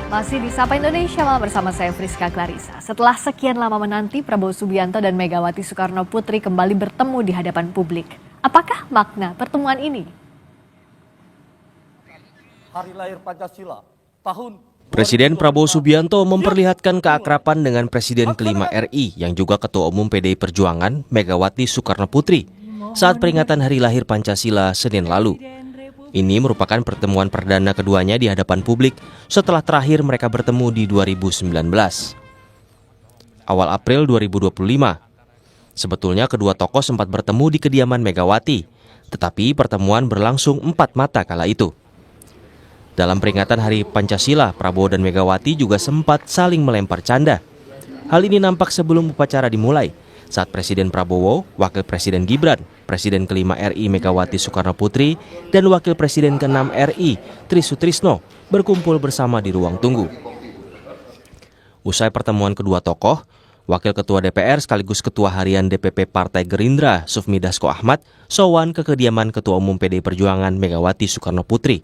Masih di Sapa Indonesia Malam bersama saya Friska Clarissa. Setelah sekian lama menanti, Prabowo Subianto dan Megawati Soekarno Putri kembali bertemu di hadapan publik. Apakah makna pertemuan ini? Hari lahir Pancasila, tahun Presiden Prabowo Subianto memperlihatkan keakraban dengan Presiden kelima RI yang juga Ketua Umum PDI Perjuangan Megawati Soekarno Putri saat peringatan Hari Lahir Pancasila Senin lalu. Ini merupakan pertemuan perdana keduanya di hadapan publik setelah terakhir mereka bertemu di 2019. Awal April 2025, sebetulnya kedua tokoh sempat bertemu di kediaman Megawati, tetapi pertemuan berlangsung 4 mata kala itu. Dalam peringatan Hari Pancasila, Prabowo dan Megawati juga sempat saling melempar canda. Hal ini nampak sebelum upacara dimulai, saat Presiden Prabowo, Wakil Presiden Gibran, Presiden kelima RI Megawati Soekarno Putri, dan Wakil Presiden ke-6 RI Tri Sutrisno berkumpul bersama di ruang tunggu. Usai pertemuan kedua tokoh, Wakil Ketua DPR sekaligus Ketua Harian DPP Partai Gerindra Sufmi Dasko Ahmad sowan ke kediaman Ketua Umum PDI Perjuangan Megawati Soekarno Putri.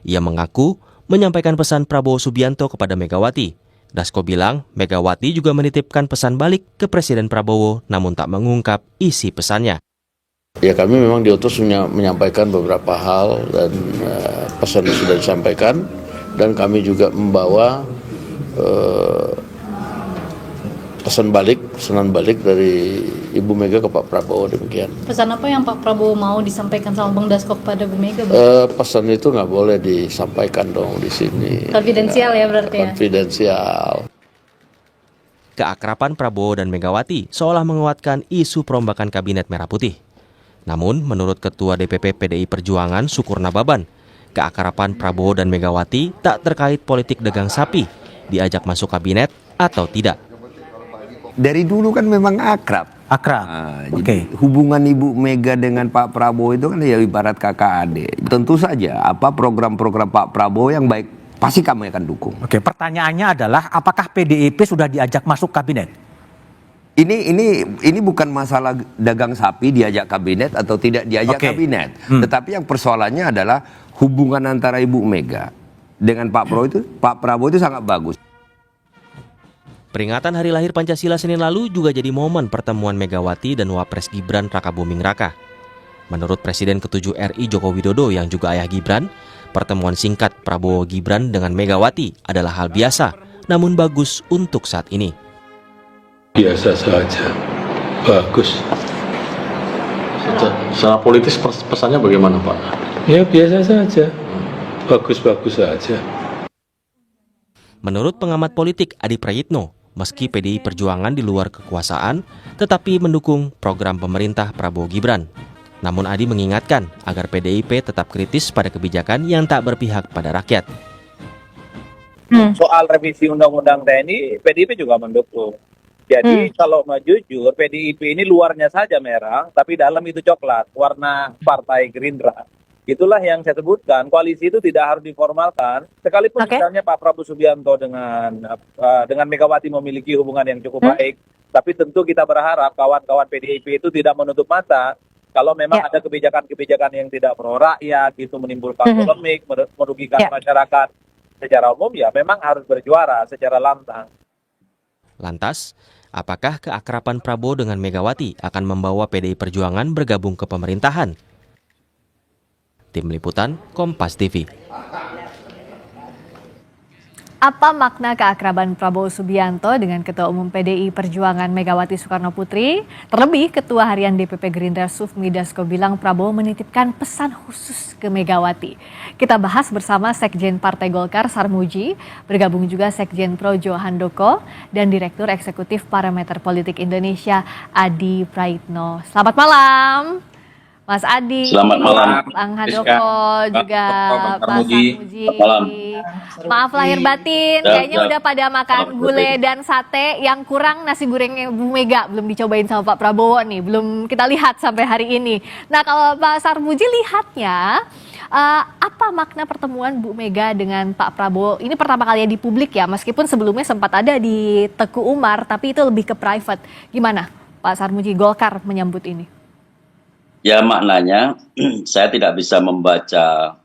Ia mengaku menyampaikan pesan Prabowo Subianto kepada Megawati. Dasko bilang Megawati juga menitipkan pesan balik ke Presiden Prabowo namun tak mengungkap isi pesannya. Ya, kami memang diutus menyampaikan beberapa hal dan pesan sudah disampaikan, dan kami juga membawa pesanan balik dari Ibu Mega ke Pak Prabowo, demikian. Pesan apa yang Pak Prabowo mau disampaikan sama Bang Dasko kepada Bu Mega? Pesan itu nggak boleh disampaikan dong di sini. Konfidensial ya berarti ya? Konfidensial. Keakraban Prabowo dan Megawati seolah menguatkan isu perombakan Kabinet Merah Putih. Namun, menurut Ketua DPP PDI Perjuangan Sukurna Baban, keakraban Prabowo dan Megawati tak terkait politik dagang sapi, diajak masuk kabinet atau tidak. Dari dulu kan memang akrab. Jadi hubungan Ibu Mega dengan Pak Prabowo itu kan ya ibarat kakak adik. Tentu saja apa program-program Pak Prabowo yang baik pasti kami akan dukung. Oke, pertanyaannya adalah apakah PDIP sudah diajak masuk kabinet? Ini bukan masalah dagang sapi diajak kabinet atau tidak diajak kabinet. Tetapi yang persoalannya adalah hubungan antara Ibu Mega dengan Pak Prabowo itu sangat bagus. Peringatan Hari Lahir Pancasila Senin lalu juga jadi momen pertemuan Megawati dan Wapres Gibran Rakabuming Raka. Menurut Presiden ke-7 RI Joko Widodo yang juga ayah Gibran, pertemuan singkat Prabowo Gibran dengan Megawati adalah hal biasa, namun bagus untuk saat ini. Biasa saja, bagus. Secara politis pesannya bagaimana, Pak? Ya biasa saja, bagus-bagus saja. Menurut pengamat politik Adi Prayitno, meski PDI Perjuangan di luar kekuasaan, tetapi mendukung program pemerintah Prabowo Gibran. Namun Adi mengingatkan agar PDIP tetap kritis pada kebijakan yang tak berpihak pada rakyat. Soal revisi Undang-Undang TNI, PDIP juga mendukung. Jadi kalau mau jujur, PDIP ini luarnya saja merah, tapi dalam itu coklat, warna Partai Gerindra. Itulah yang saya sebutkan, koalisi itu tidak harus diformalkan. Sekalipun misalnya Pak Prabowo Subianto dengan Megawati memiliki hubungan yang cukup baik, tapi tentu kita berharap kawan-kawan PDIP itu tidak menutup mata. Kalau memang ada kebijakan-kebijakan yang tidak pro rakyat, itu menimbulkan polemik, merugikan masyarakat secara umum, ya memang harus berjuara secara lantang. Lantas, apakah keakraban Prabowo dengan Megawati akan membawa PDI Perjuangan bergabung ke pemerintahan? Tim Liputan Kompas TV. Apa makna keakraban Prabowo Subianto dengan Ketua Umum PDI Perjuangan Megawati Soekarno Putri? Terlebih Ketua Harian DPP Gerindra Sufmi Dasko bilang Prabowo menitipkan pesan khusus ke Megawati. Kita bahas bersama Sekjen Partai Golkar Sarmuji, bergabung juga Sekjen Projo Handoko, dan Direktur Eksekutif Parameter Politik Indonesia Adi Praitno. Selamat malam Mas Adi. Selamat malam, Bang Handoko, juga Pak Sarmuji. Maaf lahir batin, kayaknya udah pada makan gulai dan sate. Yang kurang nasi gorengnya Bu Mega, belum dicobain sama Pak Prabowo nih, belum kita lihat sampai hari ini. Nah kalau Pak Sarmuji lihatnya, apa makna pertemuan Bu Mega dengan Pak Prabowo? Ini pertama kali di publik ya, meskipun sebelumnya sempat ada di Teguh Umar, tapi itu lebih ke private. Gimana Pak Sarmuji, Golkar menyambut ini? Ya maknanya saya tidak bisa membaca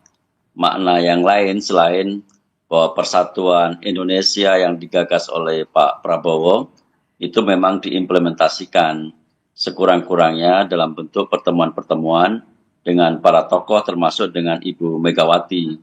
makna yang lain selain bahwa persatuan Indonesia yang digagas oleh Pak Prabowo itu memang diimplementasikan sekurang-kurangnya dalam bentuk pertemuan-pertemuan dengan para tokoh termasuk dengan Ibu Megawati.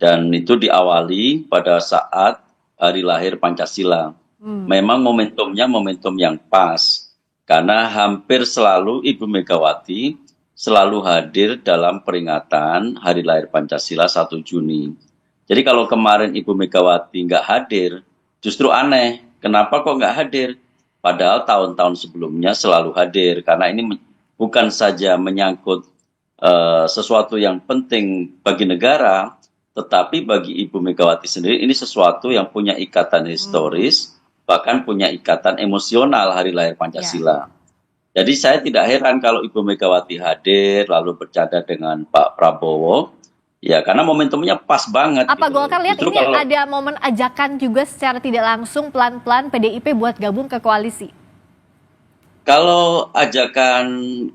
Dan itu diawali pada saat hari lahir Pancasila. Memang momentumnya momentum yang pas, karena hampir selalu Ibu Megawati selalu hadir dalam peringatan hari lahir Pancasila 1 Juni. Jadi kalau kemarin Ibu Megawati nggak hadir, justru aneh. Kenapa kok nggak hadir? Padahal tahun-tahun sebelumnya selalu hadir, karena ini bukan saja menyangkut sesuatu yang penting bagi negara, tetapi bagi Ibu Megawati sendiri ini sesuatu yang punya ikatan historis, bahkan punya ikatan emosional hari lahir Pancasila. Jadi saya tidak heran kalau Ibu Megawati hadir lalu bercanda dengan Pak Prabowo, ya karena momentumnya pas banget. Apa gitu. Golkar lihat Justru ini kalau- ada momen ajakan juga secara tidak langsung pelan-pelan PDIP buat gabung ke koalisi? Kalau ajakan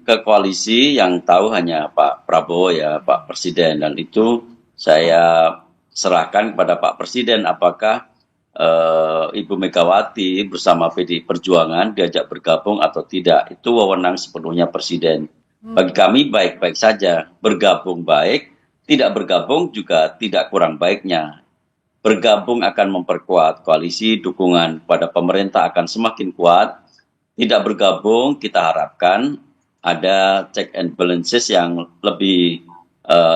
ke koalisi yang tahu hanya Pak Prabowo ya, Pak Presiden, dan itu saya serahkan kepada Pak Presiden apakah Ibu Megawati bersama PDI Perjuangan diajak bergabung atau tidak. Itu wewenang sepenuhnya Presiden. Bagi kami baik-baik saja, bergabung baik, tidak bergabung juga tidak kurang baiknya. Bergabung akan memperkuat koalisi, dukungan pada pemerintah akan semakin kuat. Tidak bergabung, kita harapkan ada check and balances yang lebih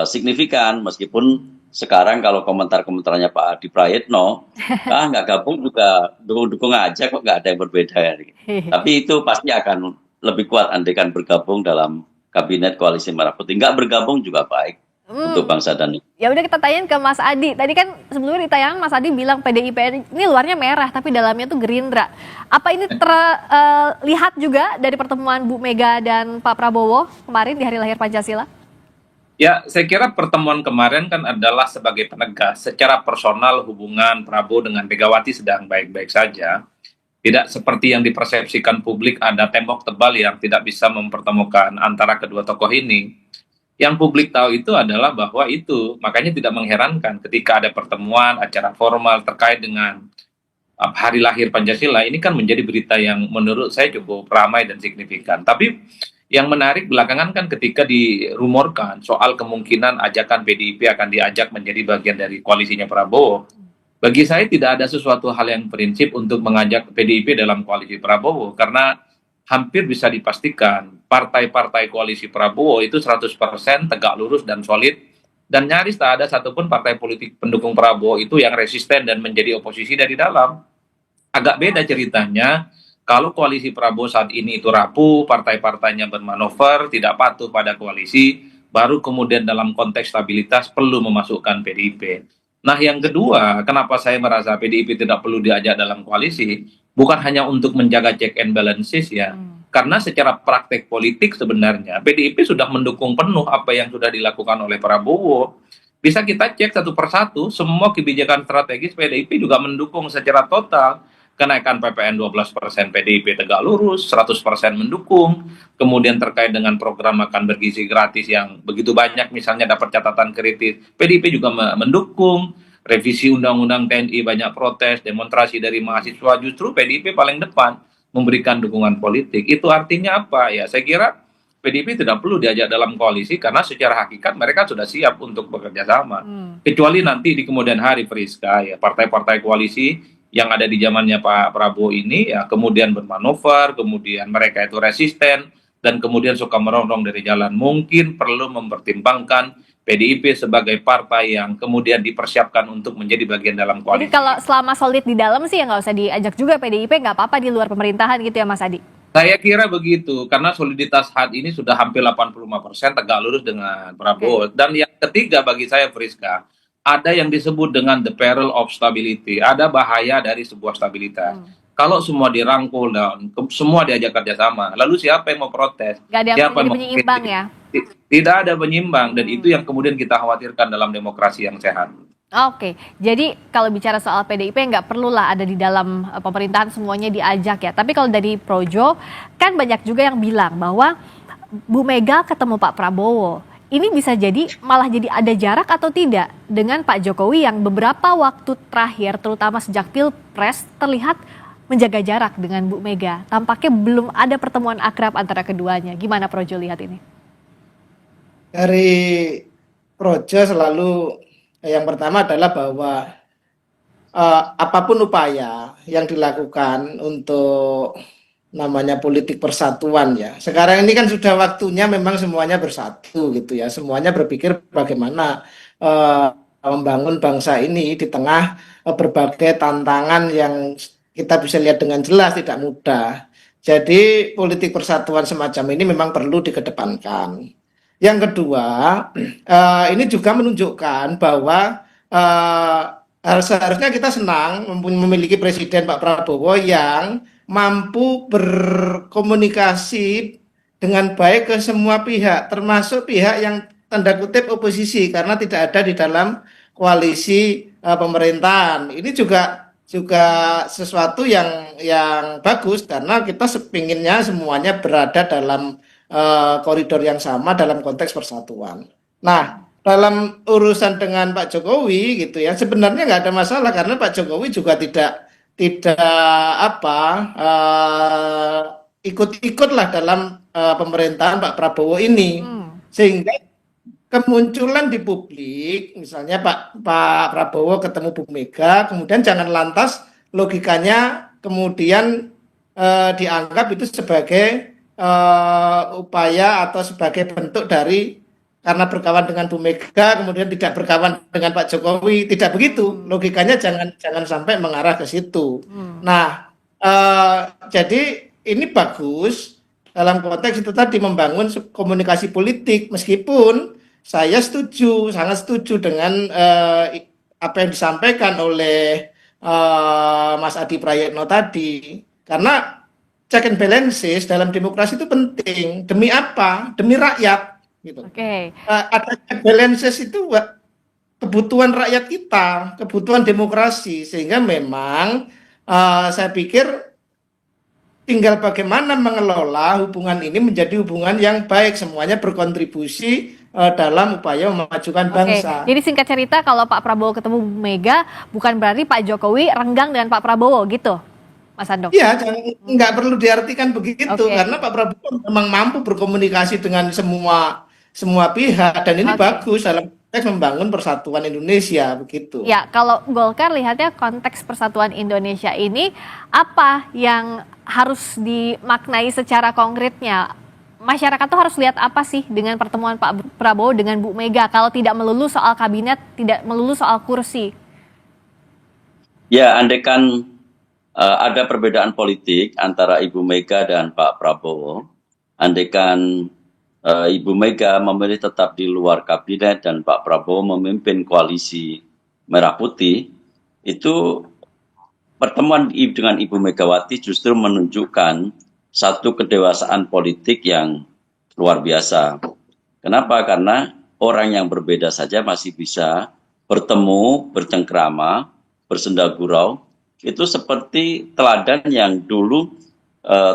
signifikan, meskipun sekarang kalau komentar-komentarnya Pak Adi Prayitno, nggak gabung juga dukung-dukung aja kok nggak ada yang berbeda. Tapi itu pasti akan lebih kuat andaikan bergabung dalam kabinet koalisi merah putih. Nggak bergabung juga baik untuk bangsa dan negara. Ya udah kita tanyain ke Mas Adi. Tadi kan sebelumnya di tayangan Mas Adi bilang PDIP ini luarnya merah tapi dalamnya tuh Gerindra. Apa ini terlihat juga dari pertemuan Bu Mega dan Pak Prabowo kemarin di hari lahir Pancasila? Ya, saya kira pertemuan kemarin kan adalah sebagai penegas secara personal hubungan Prabowo dengan Megawati sedang baik-baik saja. Tidak seperti yang dipersepsikan publik ada tembok tebal yang tidak bisa mempertemukan antara kedua tokoh ini. Yang publik tahu itu adalah bahwa itu, makanya tidak mengherankan ketika ada pertemuan, acara formal terkait dengan hari lahir Pancasila, ini kan menjadi berita yang menurut saya cukup ramai dan signifikan. Tapi yang menarik belakangan kan ketika dirumorkan soal kemungkinan ajakan PDIP akan diajak menjadi bagian dari koalisinya Prabowo. Bagi saya tidak ada sesuatu hal yang prinsip untuk mengajak PDIP dalam koalisi Prabowo, karena hampir bisa dipastikan partai-partai koalisi Prabowo itu 100% tegak lurus dan solid, dan nyaris tak ada satupun partai politik pendukung Prabowo itu yang resisten dan menjadi oposisi dari dalam. Agak beda ceritanya kalau koalisi Prabowo saat ini itu rapuh, partai-partainya bermanuver, tidak patuh pada koalisi, baru kemudian dalam konteks stabilitas perlu memasukkan PDIP. Nah yang kedua, kenapa saya merasa PDIP tidak perlu diajak dalam koalisi, bukan hanya untuk menjaga check and balances ya, karena secara praktek politik sebenarnya PDIP sudah mendukung penuh apa yang sudah dilakukan oleh Prabowo. Bisa kita cek satu persatu, semua kebijakan strategis PDIP juga mendukung secara total. Kenaikan PPN 12% PDIP tegak lurus, 100% mendukung. Kemudian terkait dengan program makan bergizi gratis yang begitu banyak misalnya dapat catatan kritis, PDIP juga mendukung. Revisi Undang-Undang TNI banyak protes, demonstrasi dari mahasiswa, justru PDIP paling depan memberikan dukungan politik. Itu artinya apa? Ya saya kira PDIP tidak perlu diajak dalam koalisi karena secara hakikat mereka sudah siap untuk bekerja sama. Kecuali nanti di kemudian hari Friska, ya partai-partai koalisi yang ada di zamannya Pak Prabowo ini ya kemudian bermanuver, kemudian mereka itu resisten dan kemudian suka merongrong dari jalan, mungkin perlu mempertimbangkan PDIP sebagai partai yang kemudian dipersiapkan untuk menjadi bagian dalam koalisi. Jadi kalau selama solid di dalam sih ya nggak usah diajak juga PDIP, nggak apa-apa di luar pemerintahan gitu ya Mas Adi? Saya kira begitu, karena soliditas saat ini sudah hampir 85% tegak lurus dengan Prabowo. Dan yang ketiga bagi saya Friska, ada yang disebut dengan the peril of stability, ada bahaya dari sebuah stabilitas. Kalau semua dirangkul dan semua diajak kerjasama, lalu siapa yang mau protes? Nggak ada yang menjadi penyeimbang ya? Tidak ada penyimbang, dan itu yang kemudian kita khawatirkan dalam demokrasi yang sehat. Oke, jadi kalau bicara soal PDIP nggak perlulah ada di dalam pemerintahan semuanya diajak ya. Tapi kalau dari Projo, kan banyak juga yang bilang bahwa Bu Mega ketemu Pak Prabowo, ini bisa jadi malah jadi ada jarak atau tidak dengan Pak Jokowi yang beberapa waktu terakhir, terutama sejak Pilpres, terlihat menjaga jarak dengan Bu Mega. Tampaknya belum ada pertemuan akrab antara keduanya. Gimana Projo lihat ini? Dari Projo selalu yang pertama adalah bahwa apapun upaya yang dilakukan untuk namanya politik persatuan ya. Sekarang ini kan sudah waktunya memang semuanya bersatu gitu ya. Semuanya berpikir bagaimana membangun bangsa ini di tengah berbagai tantangan yang kita bisa lihat dengan jelas tidak mudah. Jadi politik persatuan semacam ini memang perlu dikedepankan. Yang kedua, ini juga menunjukkan bahwa seharusnya kita senang memiliki Presiden Pak Prabowo yang mampu berkomunikasi dengan baik ke semua pihak, termasuk pihak yang tanda kutip oposisi karena tidak ada di dalam koalisi pemerintahan. Ini juga sesuatu yang bagus karena kita sepinginnya semuanya berada dalam koridor yang sama dalam konteks persatuan. Nah, dalam urusan dengan Pak Jokowi gitu ya, sebenarnya nggak ada masalah karena Pak Jokowi juga tidak ikut-ikutlah dalam pemerintahan Pak Prabowo ini, sehingga kemunculan di publik, misalnya Pak Prabowo ketemu Bu Mega, kemudian jangan lantas logikanya kemudian dianggap itu sebagai upaya atau sebagai bentuk dari karena berkawan dengan Bu Mega kemudian tidak berkawan dengan Pak Jokowi, tidak begitu logikanya, jangan sampai mengarah ke situ. Nah, jadi ini bagus dalam konteks itu tadi membangun komunikasi politik, meskipun saya sangat setuju dengan apa yang disampaikan oleh Mas Adi Prayitno tadi, karena check and balances dalam demokrasi itu penting. Demi apa? Demi rakyat. Gitu. Ada balances itu kebutuhan rakyat kita, kebutuhan demokrasi, sehingga memang saya pikir tinggal bagaimana mengelola hubungan ini menjadi hubungan yang baik, semuanya berkontribusi dalam upaya memajukan bangsa. Jadi singkat cerita, kalau Pak Prabowo ketemu Bu Mega, bukan berarti Pak Jokowi renggang dengan Pak Prabowo gitu, Mas Andong? Iya, nggak perlu diartikan begitu, karena Pak Prabowo memang mampu berkomunikasi dengan semua pihak, dan ini bagus dalam konteks membangun persatuan Indonesia, begitu. Ya, kalau Golkar lihatnya konteks persatuan Indonesia ini apa yang harus dimaknai secara konkretnya? Masyarakat tuh harus lihat apa sih dengan pertemuan Pak Prabowo dengan Bu Mega kalau tidak melulu soal kabinet, tidak melulu soal kursi? Ya, andaikan ada perbedaan politik antara Ibu Mega dan Pak Prabowo, andaikan Ibu Mega memilih tetap di luar kabinet dan Pak Prabowo memimpin koalisi Merah Putih, itu pertemuan dengan Ibu Megawati justru menunjukkan satu kedewasaan politik yang luar biasa. Kenapa? Karena orang yang berbeda saja masih bisa bertemu, bercengkrama, bersendagurau. Itu seperti teladan yang dulu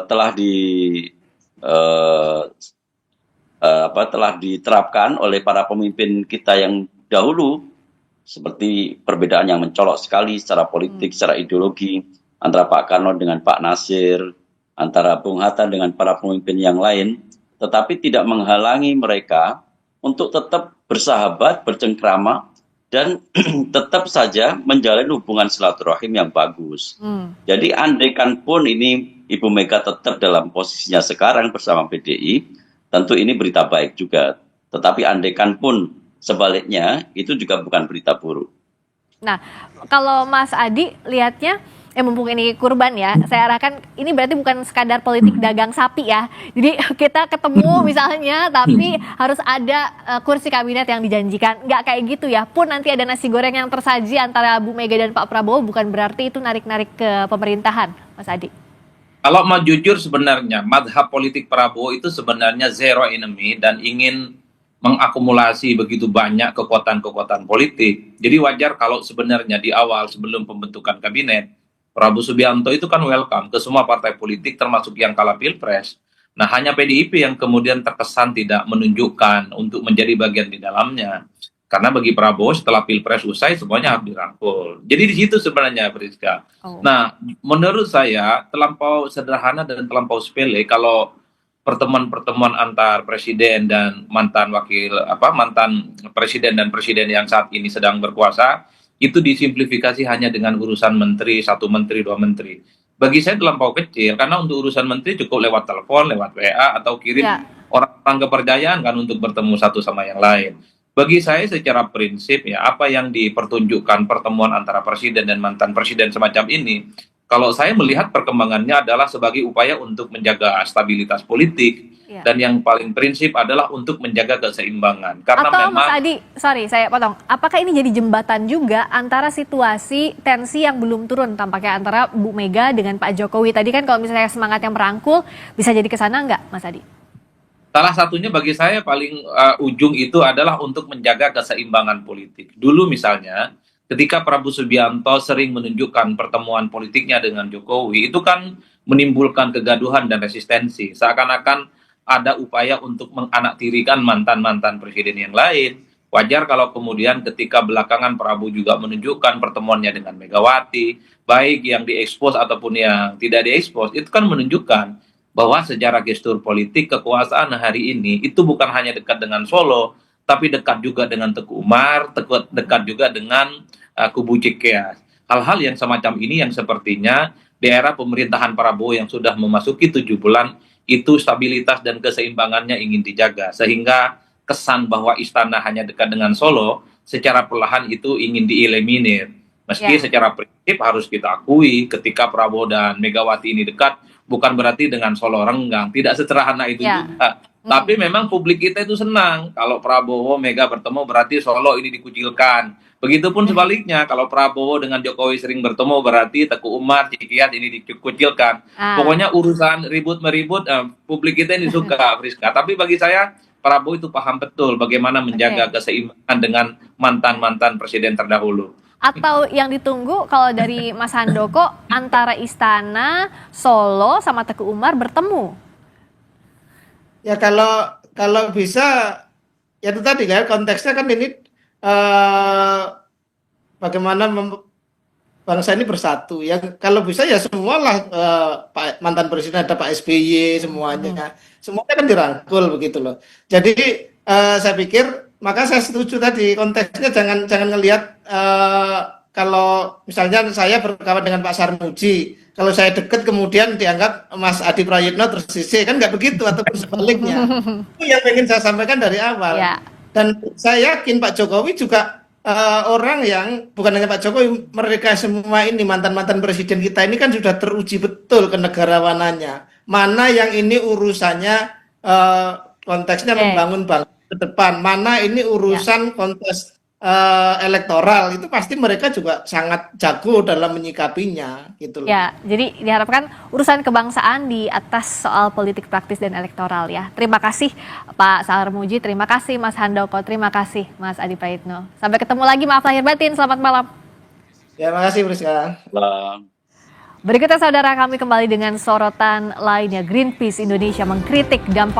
telah diterapkan oleh para pemimpin kita yang dahulu, seperti perbedaan yang mencolok sekali secara politik, secara ideologi antara Pak Karno dengan Pak Nasir, antara Bung Hatta dengan para pemimpin yang lain, tetapi tidak menghalangi mereka untuk tetap bersahabat, bercengkrama, dan tetap saja menjalin hubungan silaturahim yang bagus. Jadi andaikan pun ini Ibu Mega tetap dalam posisinya sekarang bersama PDI, tentu ini berita baik juga. Tetapi andaikan pun sebaliknya, itu juga bukan berita buruk. Nah, kalau Mas Adi lihatnya, mumpung ini kurban ya, saya arahkan ini berarti bukan sekadar politik dagang sapi ya. Jadi kita ketemu misalnya, tapi harus ada kursi kabinet yang dijanjikan. Nggak kayak gitu ya. Pun nanti ada nasi goreng yang tersaji antara Bu Mega dan Pak Prabowo, bukan berarti itu narik-narik ke pemerintahan, Mas Adi. Kalau mau jujur sebenarnya, madhab politik Prabowo itu sebenarnya zero enemy dan ingin mengakumulasi begitu banyak kekuatan-kekuatan politik. Jadi wajar kalau sebenarnya di awal sebelum pembentukan kabinet, Prabowo Subianto itu kan welcome ke semua partai politik termasuk yang kalah Pilpres Nah, hanya PDIP yang kemudian terkesan tidak menunjukkan untuk menjadi bagian di dalamnya. Karena bagi Prabowo setelah Pilpres usai semuanya harus dirangkul. Jadi di situ sebenarnya, Priska. Nah, menurut saya terlampau sederhana dan terlampau sepele kalau pertemuan-pertemuan antar presiden dan mantan presiden dan presiden yang saat ini sedang berkuasa itu disimplifikasi hanya dengan urusan menteri, 1 menteri, 2 menteri. Bagi saya terlampau kecil karena untuk urusan menteri cukup lewat telepon, lewat WA atau kirim orang-orang kepercayaan kan untuk bertemu satu sama yang lain. Bagi saya secara prinsip ya apa yang dipertunjukkan pertemuan antara presiden dan mantan presiden semacam ini, kalau saya melihat perkembangannya adalah sebagai upaya untuk menjaga stabilitas politik dan yang paling prinsip adalah untuk menjaga keseimbangan. Karena atau memang Mas Adi, sorry saya potong, apakah ini jadi jembatan juga antara situasi tensi yang belum turun tampaknya antara Bu Mega dengan Pak Jokowi tadi kan kalau misalnya semangat yang merangkul bisa jadi kesana nggak Mas Adi? salah satunya bagi saya paling ujung itu adalah untuk menjaga keseimbangan politik. Dulu misalnya ketika Prabowo Subianto sering menunjukkan pertemuan politiknya dengan Jokowi, itu kan menimbulkan kegaduhan dan resistensi. Seakan-akan ada upaya untuk menganaktirikan mantan-mantan presiden yang lain. Wajar kalau kemudian ketika belakangan Prabowo juga menunjukkan pertemuannya dengan Megawati, baik yang diekspos ataupun yang tidak diekspos, itu kan menunjukkan bahwa sejarah gestur politik kekuasaan hari ini itu bukan hanya dekat dengan Solo, tapi dekat juga dengan Teguh Umar, dekat juga dengan kubu Cikeas. Hal-hal yang semacam ini yang sepertinya di era pemerintahan Prabowo yang sudah memasuki 7 bulan, itu stabilitas dan keseimbangannya ingin dijaga. Sehingga kesan bahwa istana hanya dekat dengan Solo, secara perlahan itu ingin dieliminir. Meski secara prinsip harus kita akui ketika Prabowo dan Megawati ini dekat, bukan berarti dengan Solo renggang, tidak sederhana itu juga. Tapi memang publik kita itu senang kalau Prabowo Mega bertemu berarti Solo ini dikucilkan. Begitupun sebaliknya kalau Prabowo dengan Jokowi sering bertemu berarti Teguh Umar, Cikiat ini dikucilkan. Pokoknya urusan ribut-meribut publik kita ini suka, Friska. Tapi bagi saya Prabowo itu paham betul bagaimana menjaga keseimbangan dengan mantan-mantan presiden terdahulu. Atau yang ditunggu kalau dari Mas Handoko antara Istana, Solo sama Teguh Umar bertemu? Ya kalau bisa ya itu tadi kan konteksnya kan ini bagaimana bangsa ini bersatu ya. Kalau bisa ya semualah Pak mantan presiden ada Pak SBY semuanya. Semuanya kan dirangkul begitu loh. Jadi saya pikir maka saya setuju tadi konteksnya jangan ngelihat kalau misalnya saya berkawan dengan Pak Sarmuji, kalau saya dekat kemudian dianggap Mas Adi Prayitno tersisih, kan nggak begitu ataupun sebaliknya. Itu yang ingin saya sampaikan dari awal. Dan saya yakin Pak Jokowi juga orang yang bukan hanya Pak Jokowi, mereka semua ini mantan-mantan presiden kita ini kan sudah teruji betul kenegarawanannya. Mana yang ini urusannya konteksnya membangun bangsa ke depan, mana ini urusan kontes elektoral, itu pasti mereka juga sangat jago dalam menyikapinya gitu loh. Ya, jadi diharapkan urusan kebangsaan di atas soal politik praktis dan elektoral ya. Terima kasih Pak Sarmuji, terima kasih Mas Handoko, terima kasih Mas Adi Prayitno. Sampai ketemu lagi, maaf lahir batin, selamat malam. Ya, makasih Friska. Berikutnya saudara kami kembali dengan sorotan lainnya. Greenpeace Indonesia mengkritik dampak